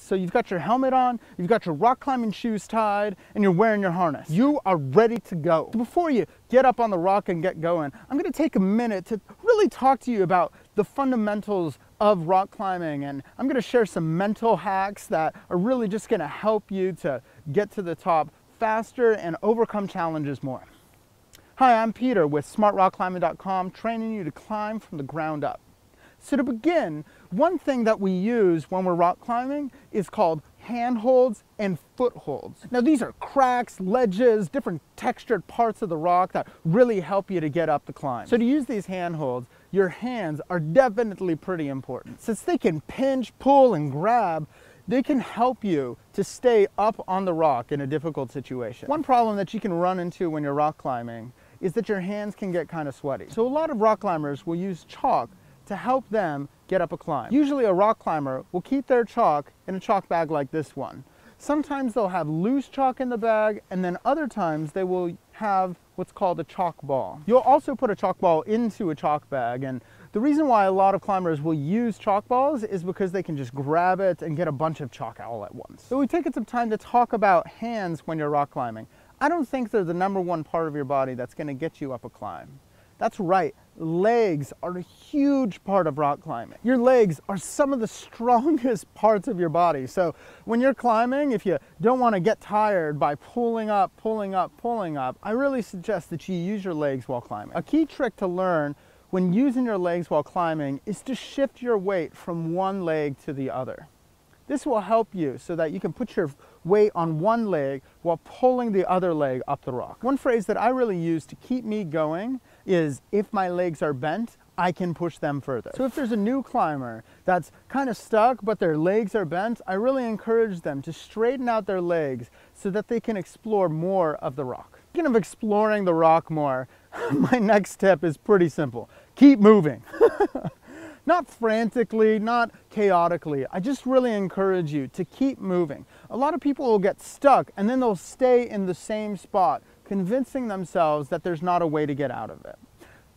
So you've got your helmet on, you've got your rock climbing shoes tied, and you're wearing your harness. You are ready to go. Before you get up on the rock and get going, I'm gonna take a minute to really talk to you about the fundamentals of rock climbing, and I'm gonna share some mental hacks that are really just gonna help you to get to the top faster and overcome challenges more. Hi, I'm Peter with SmartRockClimbing.com, training you to climb from the ground up. So to begin, one thing that we use when we're rock climbing is called handholds and footholds. Now these are cracks, ledges, different textured parts of the rock that really help you to get up the climb. So to use these handholds, your hands are definitely pretty important. Since they can pinch, pull, and grab, they can help you to stay up on the rock in a difficult situation. One problem that you can run into when you're rock climbing is that your hands can get kind of sweaty. So a lot of rock climbers will use chalk to help them get up a climb. Usually a rock climber will keep their chalk in a chalk bag like this one. Sometimes they'll have loose chalk in the bag, and then other times they will have what's called a chalk ball. You'll also put a chalk ball into a chalk bag, and the reason why a lot of climbers will use chalk balls is because they can just grab it and get a bunch of chalk all at once. So we've taken some time to talk about hands when you're rock climbing. I don't think they're the #1 part of your body that's gonna get you up a climb. That's right, legs are a huge part of rock climbing. Your legs are some of the strongest parts of your body. So when you're climbing, if you don't want to get tired by pulling up, I really suggest that you use your legs while climbing. A key trick to learn when using your legs while climbing is to shift your weight from one leg to the other. This will help you so that you can put your weight on one leg while pulling the other leg up the rock. One phrase that I really use to keep me going is, if my legs are bent, I can push them further. So if there's a new climber that's kind of stuck but their legs are bent, I really encourage them to straighten out their legs so that they can explore more of the rock. Speaking of exploring the rock more, my next tip is pretty simple. Keep moving. Not frantically, not chaotically. I just really encourage you to keep moving. A lot of people will get stuck and then they'll stay in the same spot, convincing themselves that there's not a way to get out of it.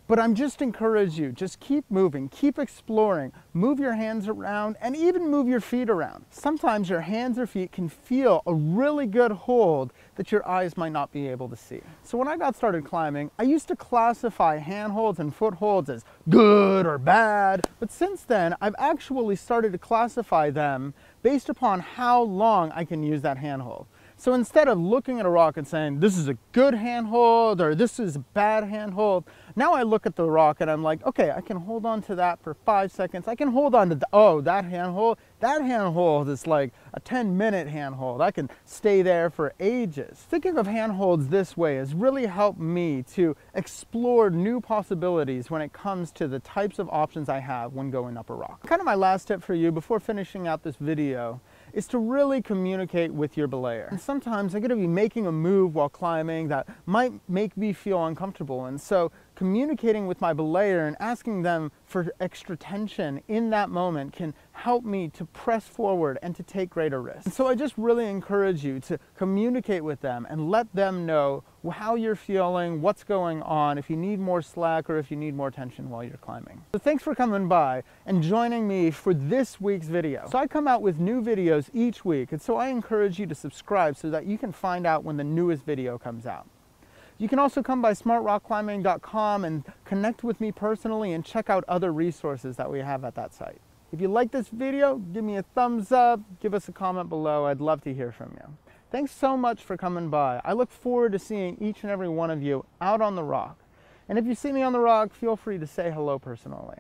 But I'm just encourage you, just keep moving, keep exploring, move your hands around, and even move your feet around. Sometimes your hands or feet can feel a really good hold that your eyes might not be able to see. So when I got started climbing, I used to classify handholds and footholds as good or bad, but since then, I've actually started to classify them based upon how long I can use that handhold. So instead of looking at a rock and saying, this is a good handhold or this is a bad handhold, now I look at the rock and I'm like, okay, I can hold on to that for 5 seconds. I can hold on to, that handhold is like a 10-minute handhold. I can stay there for ages. Thinking of handholds this way has really helped me to explore new possibilities when it comes to the types of options I have when going up a rock. Kind of my last tip for you before finishing out this video is to really communicate with your belayer. And sometimes I'm going to be making a move while climbing that might make me feel uncomfortable, and so communicating with my belayer and asking them for extra tension in that moment can help me to press forward and to take greater risks. And so I just really encourage you to communicate with them and let them know how you're feeling, what's going on, if you need more slack or if you need more tension while you're climbing. So thanks for coming by and joining me for this week's video. So I come out with new videos each week, and so I encourage you to subscribe so that you can find out when the newest video comes out. You can also come by SmartRockClimbing.com and connect with me personally and check out other resources that we have at that site. If you like this video, give me a thumbs up, give us a comment below. I'd love to hear from you. Thanks so much for coming by. I look forward to seeing each and every one of you out on the rock. And if you see me on the rock, feel free to say hello personally.